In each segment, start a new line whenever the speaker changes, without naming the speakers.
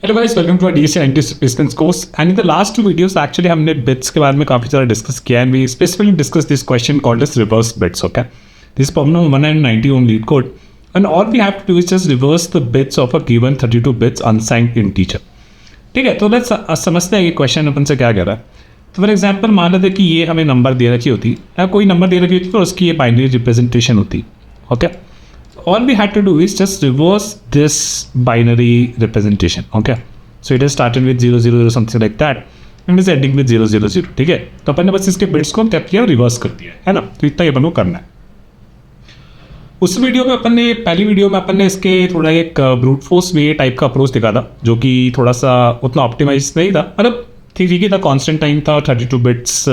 Hello guys, welcome to DSC anti course. And in the last 2 videos actually हमने bits के बारे में काफी सारा डिस्कस किया and we specifically discuss this question called as reverse bits. Okay, this problem 190 on lead code and all we have to do is just reverse the bits of a given 32 bits unsigned integer. ठीक है, तो let's समझते हैं ये question अपन से क्या कह रहा है. तो फॉर एग्जाम्पल मान लेते कि ये हमें नंबर दे रखी होती है, कोई नंबर दे रखी होती तो उसकी ये बाइनरी रिप्रेजेंटेशन होती. Okay, all we had to do is just reverse this binary representation. Okay, so it is started with 000 something like that and is ending with 000. ठीक है, तो अपन ने बस इसके बिट्स को क्या किया, रिवर्स कर दिया है ना. तो इतना ही अपन को करना है. उस वीडियो में अपन ने, पहली वीडियो में अपन ने इसके थोड़ा एक ब्रूट फोर्स वे टाइप का अप्रोच दिखा था, जो कि थोड़ा सा उतना ऑप्टिमाइज नहीं था. मतलब ठीक ही था, कॉन्स्टेंट टाइम था, 32 बिट्स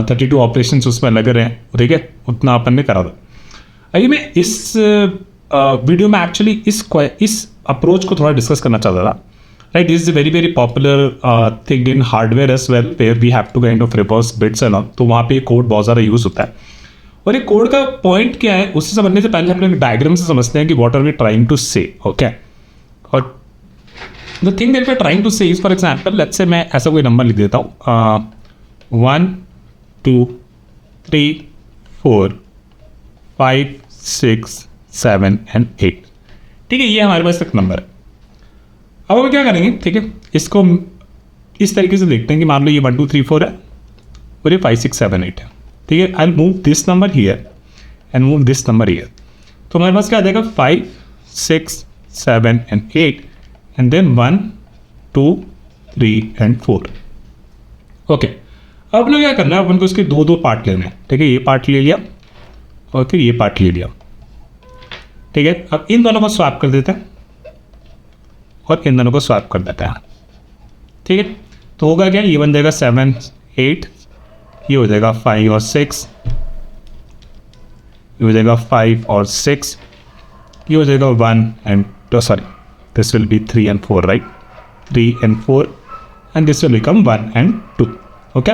32 ऑपरेशन उसमें लग रहे हैं. ठीक है, उतना अपन ने करा था. अभी मैं इस वीडियो में एक्चुअली इस अप्रोच को थोड़ा डिस्कस करना चाहता था. Right, this is very very popular thing in hardware as well, where we have to kind of reverse bits है ना. तो वहाँ पे कोड बहुत ज़्यादा यूज़ होता है. और ये कोड का पॉइंट क्या है, उससे समझने से पहले हम लोग डायग्राम से समझते हैं कि what are we trying to say. Okay, और the thing that we are trying to say is, for example let's say मैं ऐसा कोई नंबर लिख देता हूँ 1 2 3 4 5 6 7 and 8. ठीक है, ये हमारे पास एक नंबर है. अब हम क्या करेंगे, ठीक है, इसको इस तरीके से देखते हैं कि मान लो ये 1 2 3 4 है और ये 5 6 7 8 है. ठीक है, I move this number here and move this number here. तो हमारे पास क्या आ जाएगा, 5 6 7 and 8 and then 1 2 3 and 4. Okay, अब अपने क्या करना है, अपन को इसके दो पार्ट लेने हैं. ठीक है, ये पार्ट ले लिया और फिर ये पार्ट ले लिया. ठीक है, अब इन दोनों को स्वैप कर देते हैं और इन दोनों को स्वैप कर देते हैं. ठीक है, तो होगा क्या, ये बन जाएगा 7 8, ये हो जाएगा 5 और 6, ये हो जाएगा 5 और 6, ये हो जाएगा 1 and 2, sorry this will B 3 and 4, right, 3 and 4 and this will become 1 and 2. Okay,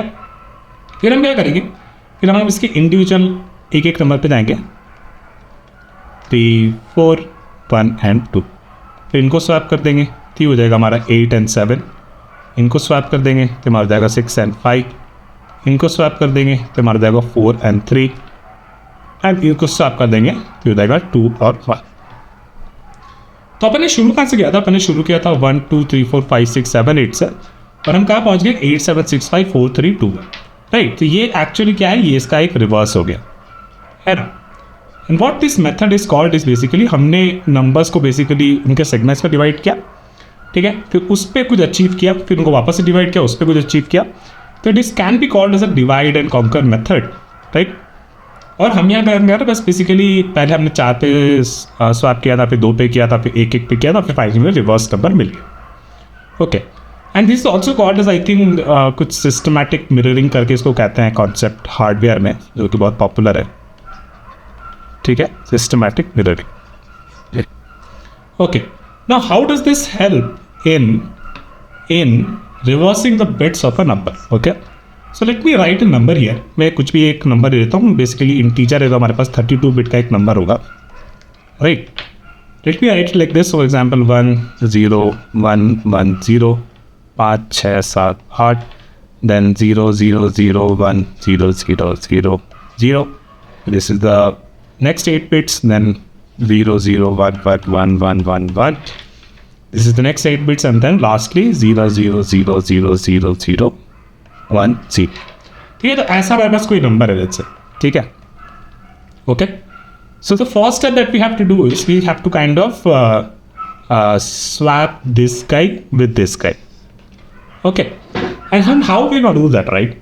फिर हम क्या करेंगे, फिर हम इसके इंडिविजुअल एक एक नंबर पे जाएंगे, 3 4 1 and 2. फिर इनको स्वैप कर देंगे, तो हो जाएगा हमारा 8 and 7. इनको स्वैप कर देंगे तो हमारा जाएगा 6 and 5. इनको स्वैप कर देंगे तो हमारा जाएगा 4 and 3 एंड इनको स्वैप कर देंगे तो हो जाएगा 2 और 1. तो अपन ने शुरू कहाँ से किया था, अपन ने शुरू किया था 1 2 3 4 5 6 7 8 से, और हम कहाँ पहुँच गए 8 7 6 5 4 3 2. राइट, तो ये एक्चुअली क्या है, ये इसका एक रिवर्स हो गया है ना. And what this method is called is basically, हमने नंबर्स को बेसिकली उनके सेगमेंट्स में डिवाइड किया. ठीक है, फिर उस पर कुछ अचीव किया, फिर उनको वापस से डिवाइड किया, उस पर कुछ अचीव किया. तो this can be called as a divide and conquer method. Right, और हम यहाँ करेंगे बस बेसिकली पहले हमने 4 पे स्वैप किया था, फिर 2 पे किया था, फिर 1 1 पे किया था, फिर फाइनली रिवर्स नंबर मिल गया. Okay, and this also called as I think कुछ सिस्टमैटिक मिररिंग करके इसको कहते हैं कॉन्सेप्ट हार्डवेयर में, जो कि बहुत पॉपुलर है. ठीक है, systematic mirroring. Okay, now how does this help in reversing the bits of a number. Okay, so let me right a number here. मैं कुछ भी एक नंबर ले लेता हूँ, बेसिकली इंटीजर है तो हमारे पास 32 बिट का एक नंबर होगा. Right, let me write like this, for example 1 0 1 1 0 5 6 7 8, then 0 0 0 1 0 0 0 0. This is the next 8 bits, then 0 0 1 1 1 1 1 1. This is the next 8 bits, and then lastly 0 0 0 0 0 0 1 0. ठीक है, तो ऐसा हमारे पास कोई नंबर है जैसे. ठीक है, okay. So the first step that we have to do is we have to kind of swap this guy with this guy. Okay, and how we gonna do that, right?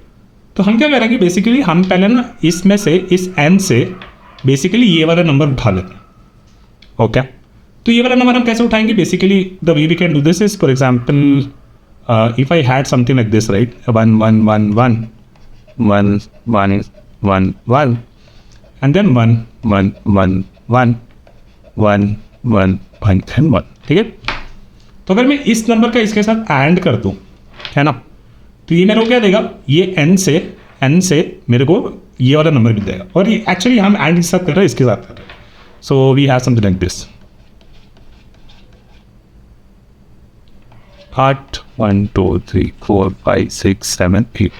तो हम क्या करेंगे, basically हम पहले ना इसमें से, इस n से बेसिकली ये वाला नंबर उठा लेते हैं. ओके, तो ये वाला नंबर हम कैसे उठाएंगे, basically the way we can do this is, for example if I had something like this, right, 1 1 1 1 1 1 1 1 and then 1 1 1 1 1 1 1 1. ठीक है, तो अगर मैं इस नंबर का इसके साथ एंड कर दूँ, है ना, तो ये मेरे को क्या देगा, ये n से मेरे को ये वाला नंबर मिल जाएगा. और ये एक्चुअली हम एंड के साथ कर रहे हैं, इसके साथ कर रहे हैं. So we have something like this. 8 1 2 3 4 5 6 7 8.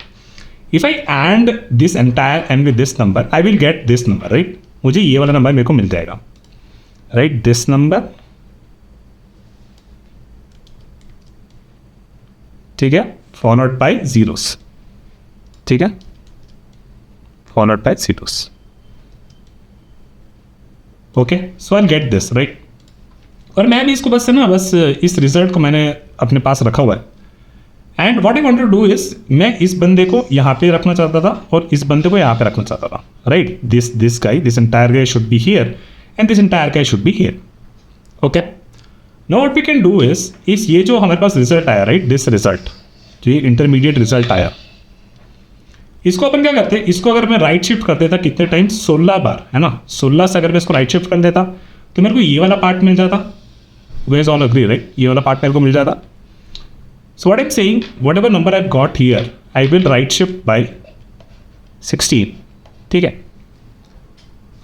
If I AND this entire n with this number, I will get this number, right? मुझे ये वाला नंबर मेरे को मिल जाएगा, right? This number, ठीक है, followed by zeros, ठीक है, followed by zeros. Okay, so I'll get this, right? और मैं भी इसको बस इस रिजल्ट को मैंने अपने पास रखा हुआ है. And what I want to do is, मैं इस बंदे को यहाँ पे रखना चाहता था और इस बंदे को यहाँ पे रखना चाहता था, right? This guy, this entire guy should be here and this entire guy should be here. Okay, now what we can do is ये जो हमारे पास रिजल्ट आया, राइट, दिस रिजल्ट, जो ये इंटरमीडिएट रिजल्ट आया, इसको अपन क्या करते हैं, इसको अगर मैं राइट शिफ्ट कर देता कितने टाइम, 16 बार, है ना? 16 से अगर मैं इसको राइट शिफ्ट कर देता तो मेरे को ये वाला पार्ट मिल जाता. Way is all agree, right? ये वाला पार्ट मेरे को मिल जाता. So what I'm saying, whatever number I've got here, I will right shift by 16. ठीक है.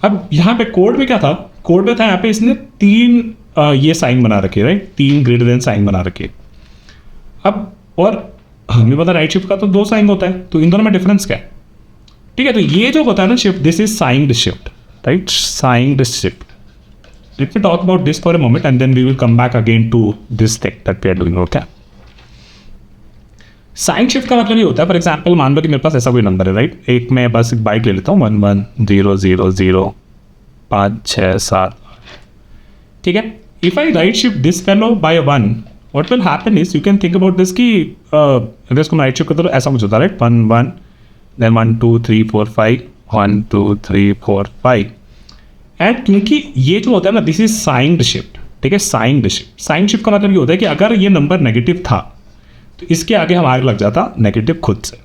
अब यहाँ पे कोड में क्या था, कोड में था यहाँ पे इसने 3 ये साइन बना रखे, राइट? 3 ग्रेटर देन साइन बना रखे. अब और हमें पता राइट शिफ्ट का तो 2 साइन होता है, तो इन दोनों में डिफरेंस क्या है? ठीक है, तो ये जो होता है ना shift, this is signed shift, right? Signed shift. Let me talk about this for a moment and then we will come back again to this thing that we are doing, okay? Sign shift का मतलब ये होता है, for example मान लो कि मेरे पास ऐसा कोई नंबर है, राइट? एक मैं बस एक बाइक ले लेता हूँ 1 1 0 0 0 5 6 7, ठीक है. If I right shift this fellow by 1, what will happen is, you can think about this कि अगर इसको राइट शिफ्ट करते तो ऐसा कुछ होता है, राइट? 1 1 देन 1 2 3 4 5 1 2 3 4 5. एंड क्योंकि ये जो होता है ना, दिस इज साइंड शिफ्ट, ठीक है? साइंड शिफ्ट, साइंड शिफ्ट का मतलब ये होता है कि अगर ये नंबर नेगेटिव था तो इसके आगे हमारे लग जाता नेगेटिव खुद से,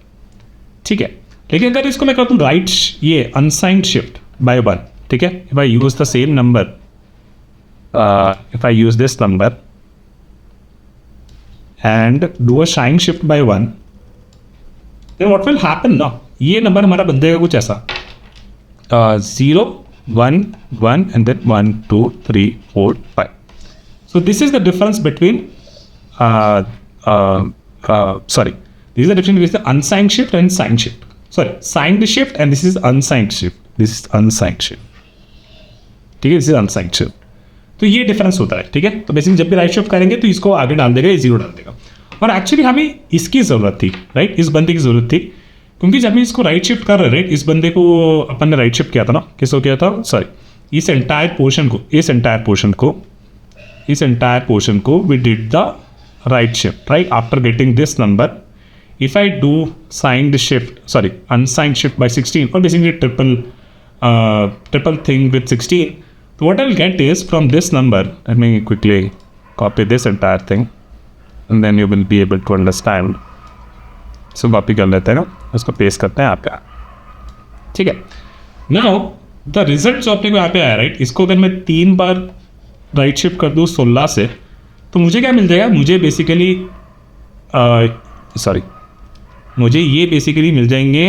ठीक है. लेकिन अगर इसको मैं कहता हूँ राइट, ये अनसाइंड शिफ्ट बाय 1, ठीक है. If I use the same number, if I use this number and do a sign shift by 1, then what will happen ना, ये नंबर हमारा बन जाएगा कुछ ऐसा 0 1 1 and then 1 2 3 4 5. So this is the difference between sorry, this is the difference between the unsigned shift and signed shift. Sorry, signed shift and this is unsigned shift. This is unsigned shift. ठीक है, this is unsigned shift. तो ये difference होता है, ठीक है. तो basically जब भी राइट शिफ्ट करेंगे तो इसको आगे डाल देगा, ये 0 डाल देगा. और एक्चुअली हमें इसकी ज़रूरत थी, राइट? इस बंदे की ज़रूरत थी, क्योंकि जब हम इसको राइट शिफ्ट कर रहे, राइट, इस बंदे को अपन ने राइट शिफ्ट किया था ना, किसको किया था, सॉरी, इस एंटायर पोर्शन को we did the right shift, right? After getting this number, if I do unsigned shift by 16, or basically triple thing with 16, so what I'll get is from this number, let me quickly copy this entire thing and then you will be able to understand. So copy कर लेते हैं ना, उसको paste करते हैं यहाँ पे, ठीक है. Now the result जो अपने को यहाँ पे आया, राइट, इसको अगर मैं 3 बार राइट शिफ्ट कर दूँ 16 से, तो मुझे क्या मिल जाएगा, मुझे बेसिकली मुझे ये बेसिकली मिल जाएंगे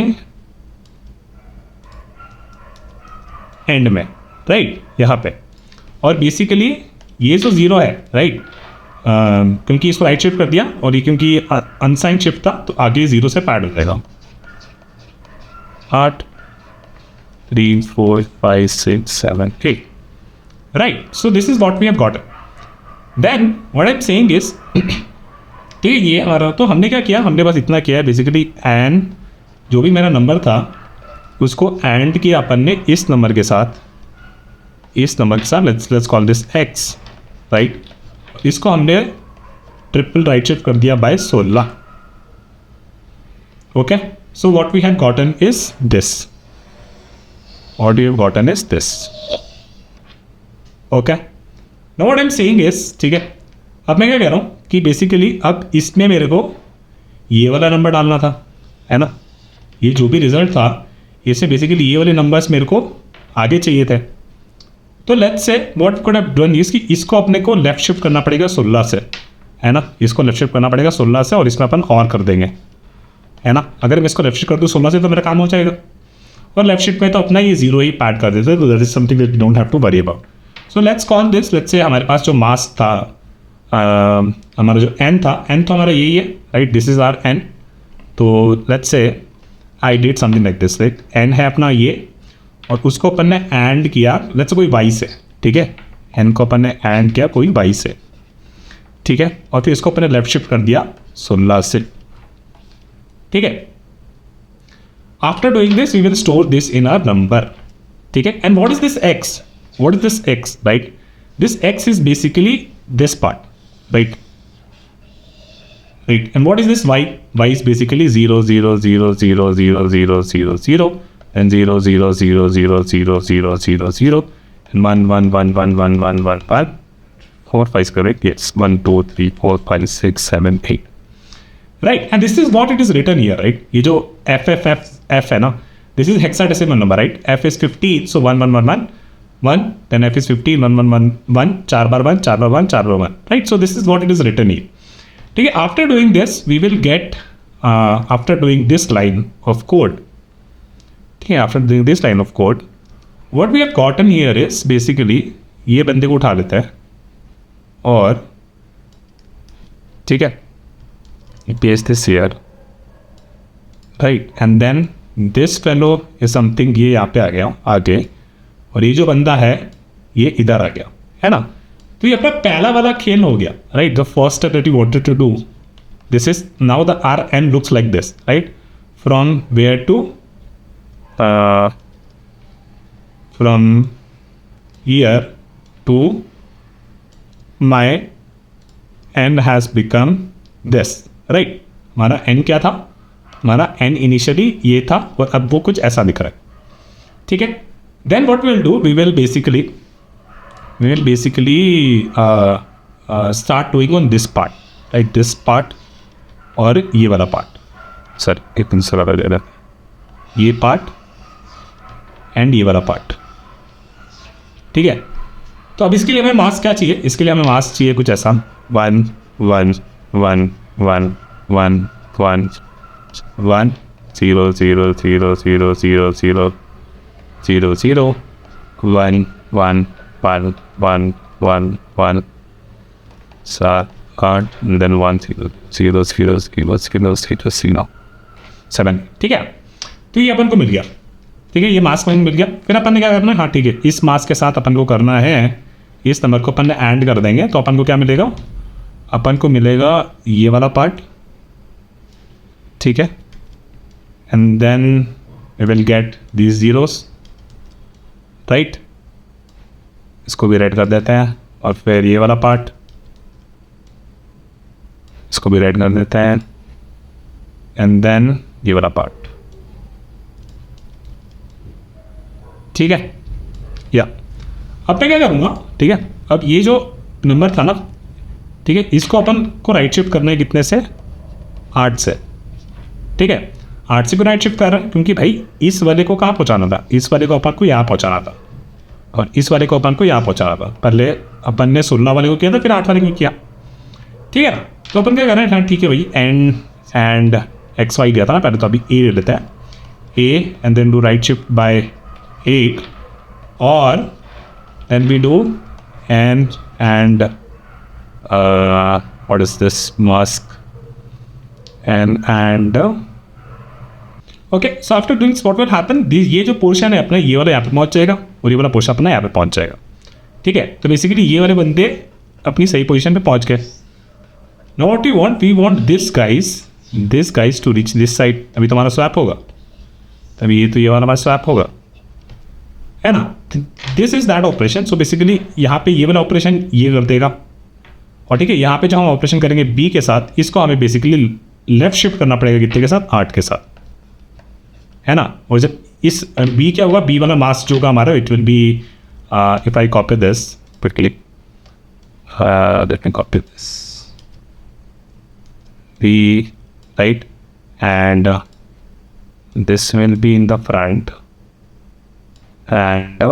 एंड में, राइट, यहाँ पे. और बेसिकली ये जो 0 है, राइट, क्योंकि इसको राइट शिफ्ट कर दिया और ये क्योंकि अनसाइंड शिफ्ट था तो आगे 0 से पैड हो जाएगा. 8 3 4 5 6 7 8, right. So this is what we have got. Then what I am saying is, ठीक है, ये हमारा, तो हमने क्या किया, हमने बस इतना किया है बेसिकली, एंड जो भी मेरा नंबर था उसको एंड किया अपन ने इस नंबर के साथ, let's call this x, right. इसको हमने ट्रिपल राइट शिफ्ट कर दिया by 16. Okay, so what we have gotten is this, okay. Now what I'm saying is, ठीक है, अब मैं क्या कह रहा हूँ कि बेसिकली अब इसमें मेरे को ये वाला नंबर डालना था, है ना? ये जो भी रिजल्ट था, इसमें बेसिकली ये वाले नंबर्स मेरे को आगे चाहिए थे. तो लेट्स से what could have done is कि इसको अपने को लेफ्ट शिफ्ट करना पड़ेगा 16 से, है ना? इसको लेफ्ट शिफ्ट करना पड़ेगा 16 से और इसमें अपन और कर देंगे, है ना? अगर मैं इसको लेफ्ट शिफ्ट कर दूँ 16 से तो मेरा काम हो जाएगा. और लेफ्ट शिफ्ट में तो अपना ये 0 ही पैड कर देते, तो that is something that you don't have to worry about. So let's call this, let's say हमारे पास जो मास था हमारा जो n था तो हमारा यही है, right, this is our n। तो let's say I did something like this, right, n है अपना ये, और उसको अपन ने एंड किया लेट्स से कोई y से, ठीक है, n को अपन ने एंड किया कोई y से, ठीक है, और फिर इसको अपन ने लेफ्ट शिफ्ट कर दिया 16 से, ठीक है। After doing this we will store this in our number, ठीक है। And what is this x, what is this x, right, this x is basically this part, right, and what is this y is basically 0 0 0 0 0 0 0 0 and 0 0 0 0 0 0 0 0 and 1 1 1 1 1 1 1 1 4 5 is correct, yes, 1 2 3 4 5 6 7 8, right, and this is what it is written here, right, ये जो f है ना, this is hexadecimal number, right, f is 15, so 1 1 1 1 1, then f is 15, 1 1 1 1, 4 bar 1, 4 bar 1, 4 bar 1, right, so this is what it is written here, ठीक है। after doing this we will get after doing this line of code, ठीक है, after doing this line of code what we have gotten here is basically ये बंदे को उठा लेते हैं और, ठीक है, paste this here, right, and then this fellow is something, ये यहाँ पे आ गया आगे, और ये जो बंदा है ये इधर आ गया, है ना। तो ये अपना पहला वाला खेल हो गया, right, the first step that you wanted to do, this is now the R N looks like this, right, from where to from here to my N has become this, right. हमारा N क्या था, हमारा N initially ये था और अब वो कुछ ऐसा दिख रहा है, ठीक है। Then what we'll do, we will basically start doing on this part, right, this part और ये वाला part, सर एक पेंसिल वाला दे रहा है, ये part and ये वाला part, ठीक है। तो अब इसके लिए हमें मास्क क्या चाहिए, इसके लिए हमें मास्क चाहिए कुछ ऐसा 1 1 1 1 1 1 1 0 0 0 0 0 0 0 0 1 1 1 1 1 1 7 8 then 1 0 0 0 0 0 0 0 7, ठीक है। तो ये अपन को मिल गया, ठीक है, ये मास्क में मिल गया। फिर अपन ने क्या करना है, हाँ ठीक है, इस मास्क के साथ अपन को करना है, इस नंबर को अपन ने एंड कर देंगे, तो अपन को क्या मिलेगा, अपन को मिलेगा ये वाला पार्ट, ठीक है, and then we will get these zeros, right, इसको भी राइट कर देते हैं, और फिर ये वाला पार्ट इसको भी राइट कर देते हैं, एंड देन ये वाला पार्ट, ठीक है। या अब मैं क्या करूँगा, ठीक है, अब ये जो नंबर था ना, ठीक है, इसको अपन को राइट शिफ्ट करना है कितने से, 8 से, ठीक है, 8 से को राइट शिफ्ट कर रहा है क्योंकि भाई इस वाले को कहाँ पहुँचाना था, इस वाले को अपन को यहाँ पहुँचाना था, और इस वाले को अपन को यहाँ पहुँचाना था। पहले अपन ने 16 वाले को किया था, फिर 8 वाले को किया, ठीक है। तो अपन क्या कर रहे हैं, ठीक है भाई, एंड एक्स वाई दिया था ना पहले, तो अभी ए ले लेते हैं, A and then do right shift by 8 और then we do and what is this mask and okay. So after doing what will happen, ये जो पोर्शन है अपना, ये वाला यहाँ पे पहुँच जाएगा और ये वाला पोर्शन अपना यहाँ पे पहुँच जाएगा, ठीक है। तो बेसिकली ये वाले बंदे अपनी सही पोजीशन पे पहुँच गए। Now what you want, we want this guys to reach this side. अभी तुम्हारा स्वैप होगा, तभी ये तो ये वाला हमारा स्वैप होगा, है ना। This is that operation. So basically यहाँ पे ये वाला ऑपरेशन ये कर देगा, और ठीक है, यहाँ पे जो हम ऑपरेशन करेंगे बी के साथ, इसको हमें बेसिकली लेफ्ट शिफ्ट करना पड़ेगा कितने के साथ, 8 के साथ, है ना। और जब इस बी क्या होगा, बी वाला मास्क जो होगा हमारा, it will be if I copy this quickly, let me copy this B, right, and this will be in the front and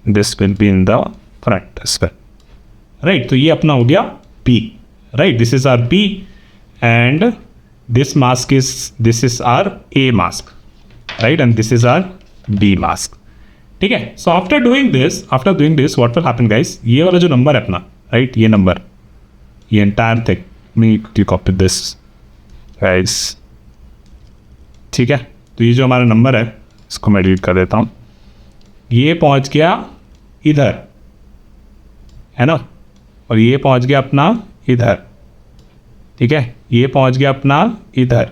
this will be in the front as well, right. तो ये अपना हो गया P, राइट, this is our P and this mask is, this is our A mask, right, and this is our B mask, ठीक है। so after doing this what will happen guys, ये वाला जो नंबर है अपना, right, ये number ये entire thing need to copy this guys, ठीक है। तो ये जो हमारा नंबर है इसको मैं डिलीट कर देता हूँ। ये पहुँच गया इधर, है ना, और ये पहुँच गया अपना इधर, ठीक है। ये पहुँच गया अपना इधर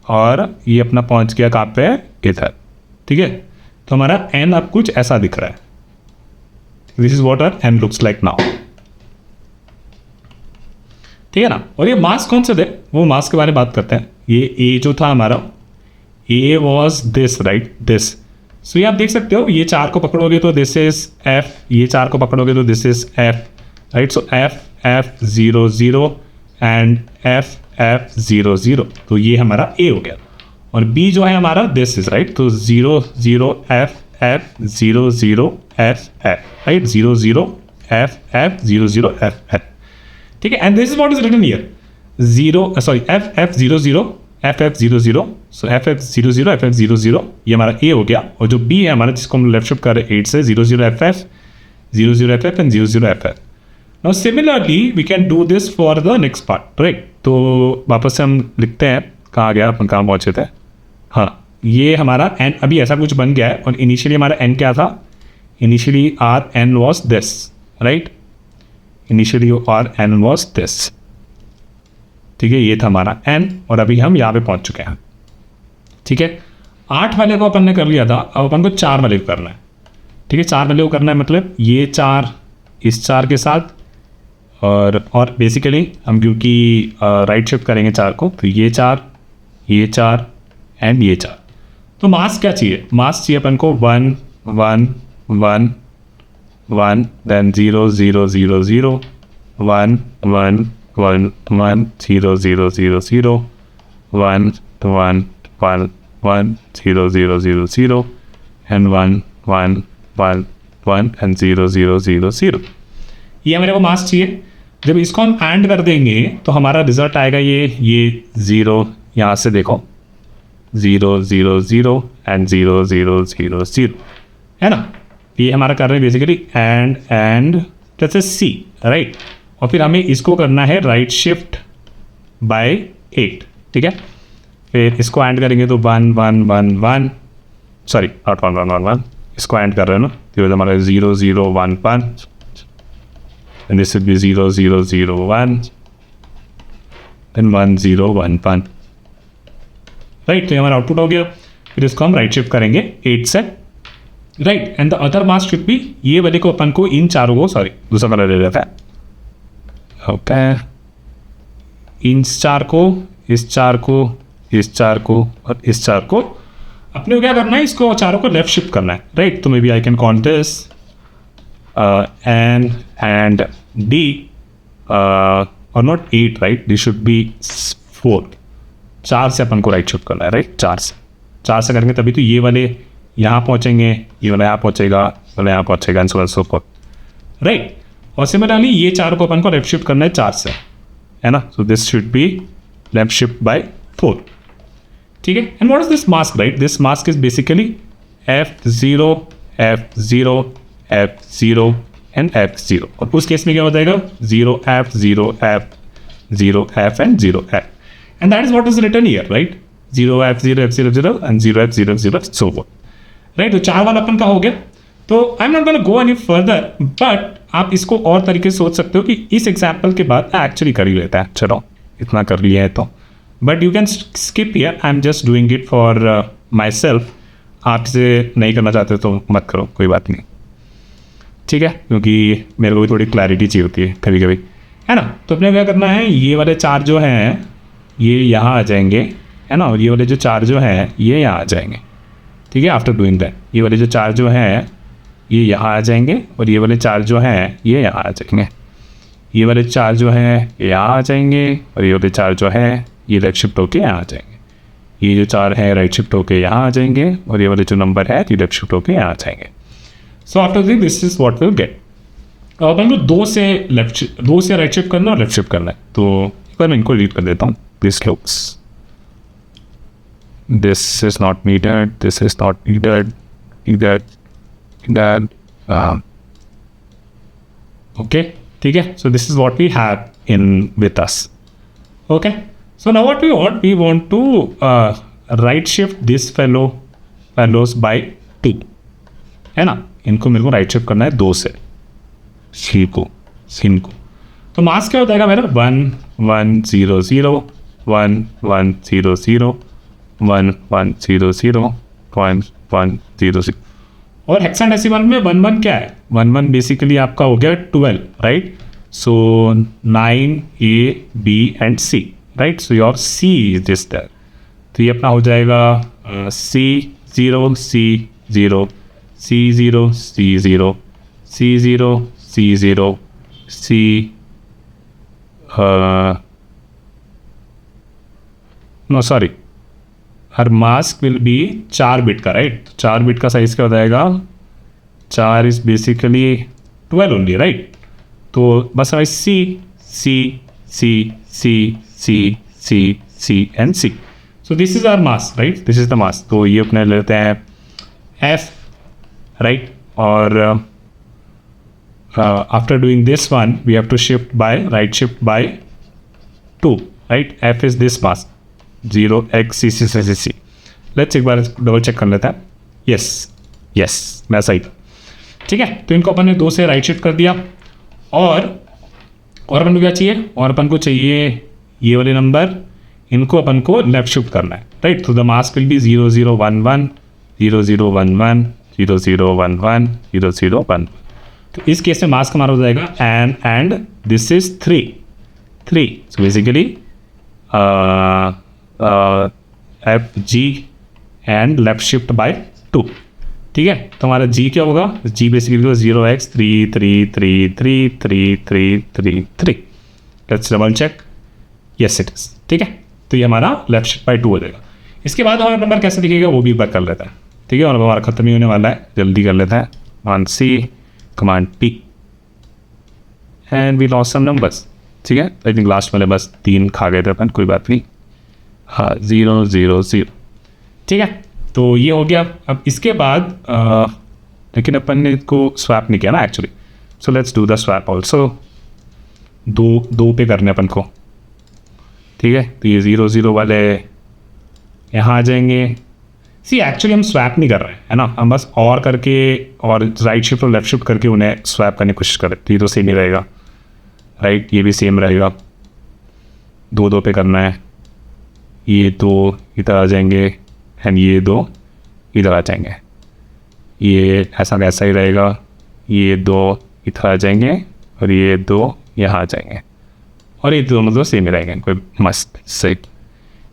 और ये अपना पहुँच गया कहाँ पे, इधर, ठीक है। तो हमारा n अब कुछ ऐसा दिख रहा है। This is what our n looks like now, ठीक है ना। और ये मास कौन से थे, वो मास के बारे में बात करते हैं। ये a जो था हमारा, a was this, right, this. So ये आप देख सकते हो, ये 4 को पकड़ोगे तो दिस इज f, ये 4 को पकड़ोगे तो this is f, right. So f f 0 0 and f f 0 0, तो ये हमारा a हो गया। और b जो है हमारा दिस इज, राइट, तो 0 0 f f 0 0 f f, right, 0 0 f f 0 0 f f, ठीक है। And this is what is written here, 0 sorry f f 0 0 f f 0 0, so f f 0 0 f f 0 0, ये हमारा a हो गया। और जो b है हमारा, जिसको हम लेफ्ट शिफ्ट कर रहे हैं 8 से, 0 0 f f 0 0 f f and 0 0 f f। Now similarly we can do this for the next part, right. तो वापस से हम लिखते हैं, कहाँ गया अपन, कहाँ पहुँचे थे, हाँ, ये हमारा n अभी ऐसा कुछ बन गया है। और इनिशियली हमारा n क्या था, initially R n was this, right, initially R n was this, ठीक है। ये था हमारा n और अभी हम यहाँ पे पहुँच चुके हैं, ठीक है। 8 वाले को अपन ने कर लिया था, अब अपन को 4 वाले को करना है, ठीक है। 4 वाले को करना है मतलब ये 4 इस 4 के साथ, और बेसिकली हम क्योंकि राइट शिफ्ट करेंगे 4 को, तो ये 4 एंड ये 4। तो मास क्या चाहिए, मास चाहिए अपन को 1 1 1 1, देन 0 0 0 0 1 1 1 1 0 0 0 0 1 1 1 1 0 0 0 0 एंड 1 1 1 1 एंड 0 0 0 0, ये मेरे को मास चाहिए। जब इसको हम एंड कर देंगे तो हमारा रिजल्ट आएगा ये 0, यहाँ से देखो 0 0 0 एंड 0 0 0 0, है ना। ये हमारा कर रहे हैं बेसिकली एंड जैसे सी, राइट। और फिर हमें इसको करना है राइट शिफ्ट बाय 8, ठीक है। फिर इसको एंड करेंगे तो 1 1 1 1, सॉरी नॉट 1 1 1 1, इसको एंड कर रहे हैं ना, तो हमारा 0 0 1 1 and this would be 0 0 0 1 then 1 0 1 1, right. तो ये हमारा आउटपुट हो गया। फिर इसको हम राइट शिफ्ट करेंगे 8 से, right. And the other mass should be, ये वाले को अपन को इन चारों को, सॉरी दूसरा कलर ले लेता है, ओके। इन 4 को, इस 4 को, इस 4 को और इस 4 को अपने को क्या करना है, इसको चारों को लेफ्ट शिफ्ट करना है, राइट। तो may be I can call this and D or not 8, right, this should be 4, 4 से अपन को राइट शिफ्ट करना है, राइट। 4 से करेंगे तभी तो ये वाले यहाँ पहुँचेंगे, ये वाला यहाँ पहुँचेगा, वाला यहाँ पहुँचेगा एंड सो फॉर, राइट। और सिमिलरली ये 4 को अपन को लेफ्ट शिफ्ट करना है 4 से, है ना। So this should be left shift by 4, ठीक है। And what is this mask, right, this mask is basically F0 F0 F0 and F0। और उस केस में क्या हो जाएगा, 0 F 0 F 0 F and 0 F, and that is what is written here, right. 0 F 0 F 0 0 and 0 F 0 0 so for, right. तो 4 वाला अपन का हो गया। तो I am not gonna go any further, but आप इसको और तरीके से सोच सकते हो कि इस एग्जाम्पल के बाद एक्चुअली कर ही लेता है, चलो इतना कर लिया है तो, but you can skip here, I am just doing it for my self. आप इसे नहीं करना चाहते तो मत करो, कोई बात नहीं, ठीक है, क्योंकि मेरे को भी थोड़ी क्लैरिटी चाहिए होती है कभी कभी, है ना। तो अपने क्या करना है, ये वाले 4 जो हैं ये यहाँ आ जाएंगे, है ना, और ये वाले जो 4 जो हैं ये यहाँ आ जाएंगे, ठीक है। आफ्टर डूइंग दैट ये वाले जो 4 जो हैं ये यहाँ आ जाएंगे, और ये वाले 4 जो हैं ये यहाँ आ जाएंगे, ये वाले 4 जो हैं ये यहाँ आ जाएंगे, और ये वाले 4 जो हैं ये राइट शिफ्ट होके यहाँ आ जाएंगे, ये जो 4 हैं राइट शिफ्ट होके यहाँ आ जाएंगे, और ये वाले जो नंबर है ये लेफ्ट शिफ्ट होके यहाँ आ जाएंगे। So after this is what will get. अपन को 2 से राइट शिफ्ट करना और लेफ्ट शिफ्ट करना है, तो एक बार मैं इनको रीड कर देता हूँ। This looks, this is not needed, this is not needed, needed, okay. ठीक है. So this is what we have in with us. Okay. So now what we want to right shift this fellows by 2, है ना. इनको मेरे को right shift करना है 2 से सी को. तो मास क्या हो जाएगा मेरा 1 1 0 0 1 1 0 0 1 1 0 0 1 1 0 0. और हेक्साडेसिमल में 1 1 क्या है? 1 1 बेसिकली आपका हो गया 12, right. So 9 A B and C, right. So your C is this that. तो ये अपना हो जाएगा C 0 C 0 C 0 C 0 C 0 C 0 C no sorry, हर मास्क विल बी 4 बिट का, राइट. 4 बिट का साइज क्या हो जाएगा? 4 इज बेसिकली 12 ओनली, राइट. तो बस I C C C C C C C and C. So this is our mask, right. This is the mask. तो ये अपने लेते हैं F, राइट. और after doing this one we have to shift by right shift by 2, right. F is this mask 0 x c c c c c. let's एक बार double check कर लेते हैं. यस मैं सही था, ठीक है. तो इनको अपन ने 2 से राइट शिफ्ट कर दिया. और अपन को क्या चाहिए? और अपन को चाहिए ये वाले नंबर, इनको अपन को लेफ्ट शिफ्ट करना है, राइट. तो द मास्क विल बी 0 0 1 1 0 0 1 1 0 0 1 1 0 0 1. तो इस केस में मास्क हमारा हो जाएगा and this is 3. So basically F G and left shift by 2, ठीक है. तो हमारा जी क्या होगा? G basically 0x 3 3 3 3 3 3 3 3. Let's double check. Yes it is, ठीक है. तो ये हमारा लेफ्ट शिफ्ट बाय 2 हो जाएगा. इसके बाद हमारा नंबर कैसे दिखेगा वो भी बात कर लेता है, ठीक है. और हमारा खत्म ही होने वाला है, जल्दी कर लेते हैं. One C command P and we lost some numbers, ठीक है. आई थिंक लास्ट वाले बस 3 खा गए थे अपन, कोई बात नहीं. हाँ 0 0 0, ठीक है. तो ये हो गया. अब इसके बाद लेकिन अपन ने इसको स्वैप नहीं किया ना actually. So let's do the swap also. 2 पे करने अपन को, ठीक है. तो ये 0 0 वाले यहाँ आ जाएंगे. सी एक्चुअली हम स्वैप नहीं कर रहे हैं, है ना. हम बस और करके और राइट शिफ्ट और लेफ्ट शिफ्ट करके उन्हें स्वैप करने की कोशिश करें. तो ये तो सेम ही रहेगा, राइट. ये भी सेम रहेगा. 2 पे करना है. ये 2 इधर आ जाएंगे एंड ये 2 इधर आ जाएंगे. ये ऐसा वैसा ही रहेगा. ये 2 इधर आ जाएंगे और ये 2 यहाँ आ जाएंगे. और ये दोनों 2 सेम ही रहेंगे, कोई मस्त सही,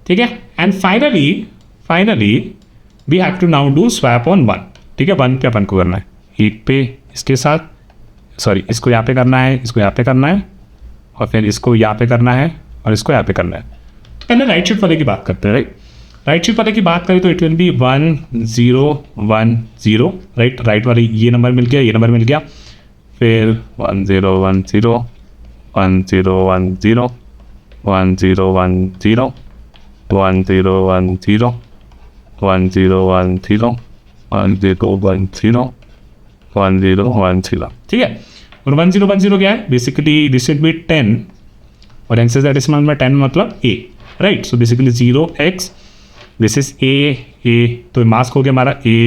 ठीक है. And finally we have to now do swap on 1, ठीक है. 1 पे अपन को करना है. 1 पे इसके साथ, सॉरी इसको यहाँ पे करना है, इसको यहाँ पे करना है, और फिर इसको यहाँ पे करना है और इसको यहाँ पे करना है. पहले राइट शिफ्ट वाले की बात करते हैं, राइट. राइट शिफ्ट वाले की बात करें तो इट विल बी 1 0 1 0, राइट वाले ये नंबर मिल गया, ये नंबर मिल गया. फिर 1 0 1 0 1 0 1 0 1 0 1 0 1 0 1 0 1 0 1 0 1 0 1 0 1 0 1 0, ठीक है. और 1 0 1 0 क्या है? बेसिकली दिस विल बी 10 और हेक्साडेसिमल में 10 मतलब A, right. So basically 0x this is A. तो मास्क हो गया हमारा A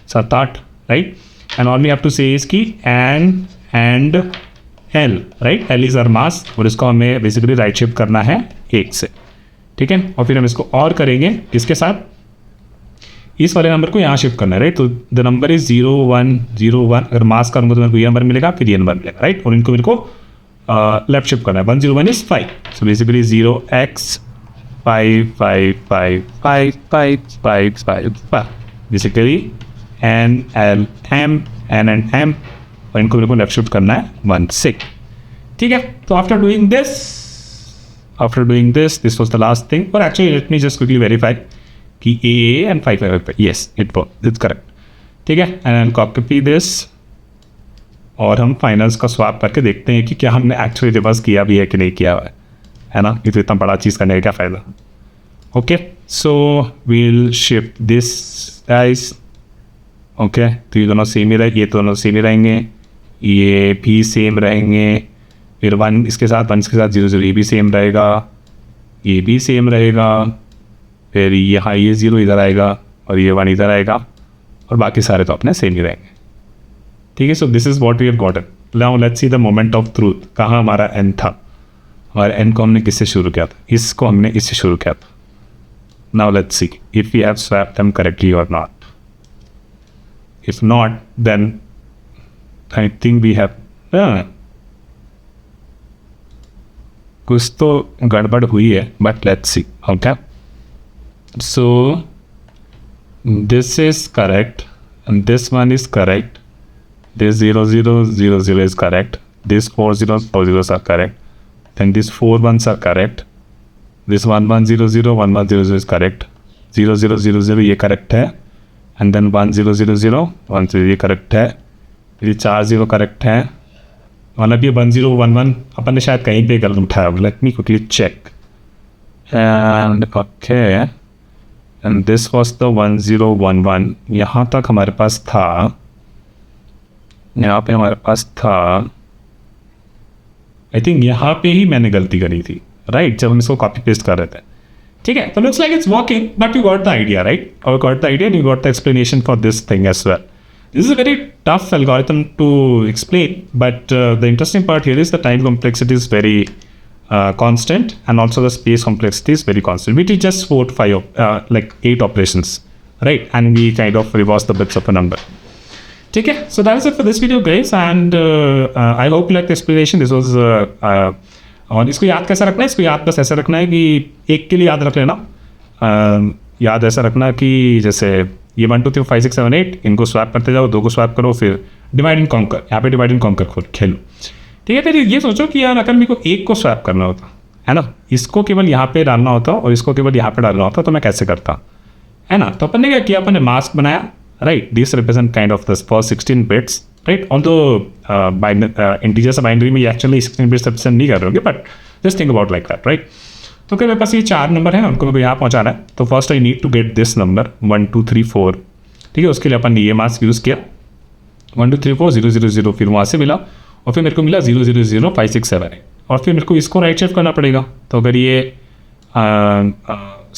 7 right. And all we have to say is key and L, right. L is our mask और इसको हमें बेसिकली राइट शिफ्ट करना है 1 से, ठीक है. और फिर हम इसको और करेंगे इसके साथ, इस वाले नंबर को यहाँ शिफ्ट करना है, राइट. तो द नंबर इज 0 1 0 1. अगर मास्क करूँगा तो मेरे को ये नंबर मिलेगा, फिर ये नंबर मिलेगा, राइट. और इनको मेरे को लेफ्ट शिफ्ट करना है. 1 0 1 is 5. So basically 0x 5 5 5 5 5 5 5 5. Basically N L M N and M, और इनको मेरे को लेफ्ट शिफ्ट करना है 1 6, ठीक है. तो after doing this this was the last thing. और actually let me just quickly verify कि A and 5 5 5, yes it's correct, ठीक है. एंड आई कॉपी दिस और हम फाइनल्स का स्वैप करके देखते हैं कि क्या हमने एक्चुअली रिवर्स किया भी है कि नहीं किया हुआ है ना. ये तो इतना बड़ा चीज़ करने का क्या फ़ायदा. Okay. So we'll shift this guys okay, तो ये दोनों सेम ही रहेंगे, ये दोनों सेम ही रहेंगे, ये भी सेम रहेंगे, फिर 1 इसके साथ 1 इसके साथ 0 0 ये भी सेम रहेगा, ये भी सेम रहेगा, फिर यहाँ ये 0 इधर आएगा और ये 1 इधर आएगा और बाकी सारे तो अपने सेम ही रहेंगे। ठीक है, so this is what we have gotten. Now let's see the moment of truth. कहाँ हमारा n था? हमारे n को हमने किससे शुरू किया था? इसको हमने इससे शुरू किया था। Now let's see if we have swapped them correctly or not. If not then I think we have कुछ तो गड़बड़ हुई है, but let's see. Okay, so this is correct and this one is correct, this 0 0 0 0 is correct, this 4 0 4 zeros are correct, then these 4 1s are correct, this 1 1 0 0 1 1 0 0 is correct, 0 0 0 0 ये correct है, and then 1 0 0 0 1 0 ये correct है, ये 4 0 correct है, मतलब ये 1 0 1 1 अपन ने शायद कहीं पे गलत उठाया। let me quickly check and okay and this was the 1 0 1 1। यहाँ तक हमारे पास था, यहाँ पे हमारे पास था, आई थिंक यहाँ पे ही मैंने गलती करी थी, राइट, जब हम इसको कॉपी पेस्ट कर रहे थे। ठीक है, तो looks like it's working, but you got the idea, right, और got the idea and you got the explanation for this thing as well. This is a very tough algorithm to explain, but the interesting part here is the time complexity is very constant, and also the space complexity is very constant. We did just 4 5 like 8 operations, right, and we kind of reverse the bits of a number. Okay, so that is it for this video guys, and I hope you like the explanation. This was और इसको याद कैसा रखना है? इसको याद बस ऐसा रखना है कि एक के लिए याद रख लेना, याद ऐसा रखना कि जैसे ये 1 2 3 5 6 7 8 इनको स्वैप करते जाओ, 2 को स्वैप करो, फिर डिवाइड एंड कॉन्कर, यहाँ पे डिवाइड एंड कॉन्कर खेलो। ठीक है, फिर ये सोचो कि यार अगर मेरे को एक को स्वैप करना होता है ना, इसको केवल यहाँ पे डालना होता और इसको केवल यहाँ पे डालना होता, तो मैं कैसे करता, है ना। तो अपन ने क्या किया, अपन ने मास्क बनाया, right, this represent kind of the first 16 bits, right, on तो इंटीजर्स बाइनरी में एक्चुअली 16 बिट्स रिप्रेजेंट नहीं कर रहे होंगे, but just think about like that, right. तो क्या मेरे पास ये 4 नंबर हैं, उनको मेरे को यहाँ पहुँचाना है, तो first I need to get this number 1 2 3 4। ठीक है, उसके लिए अपन ने ये मास्क यूज़ किया, 1 2 3 4 0 0 0, फिर वहाँ से मिला और फिर मेरे को मिला 0 0 0 5 6 7 8, और फिर मेरे को इसको राइट शिफ्ट करना पड़ेगा। तो अगर ये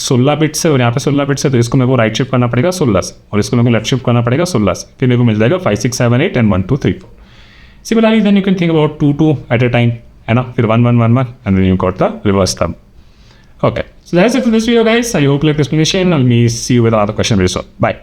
16 बिट्स है और यहाँ पे 16 बिट्स है, तो इसको मेरे को राइट शिफ्ट करना पड़ेगा 16 से, और इसको मेरे को लेफ्ट शिफ्ट करना पड़ेगा 16 से, फिर मेरे को मिल जाएगा 5 6 7 8 and 1 2 3 4। Similarly then you can think about 2 2 at a time, है ना, फिर 1 1 1 1 and then you got the reverse thumb. Okay, so that's it for this video guys. I hope you like the explanation. I'll see you with another question very soon. Bye.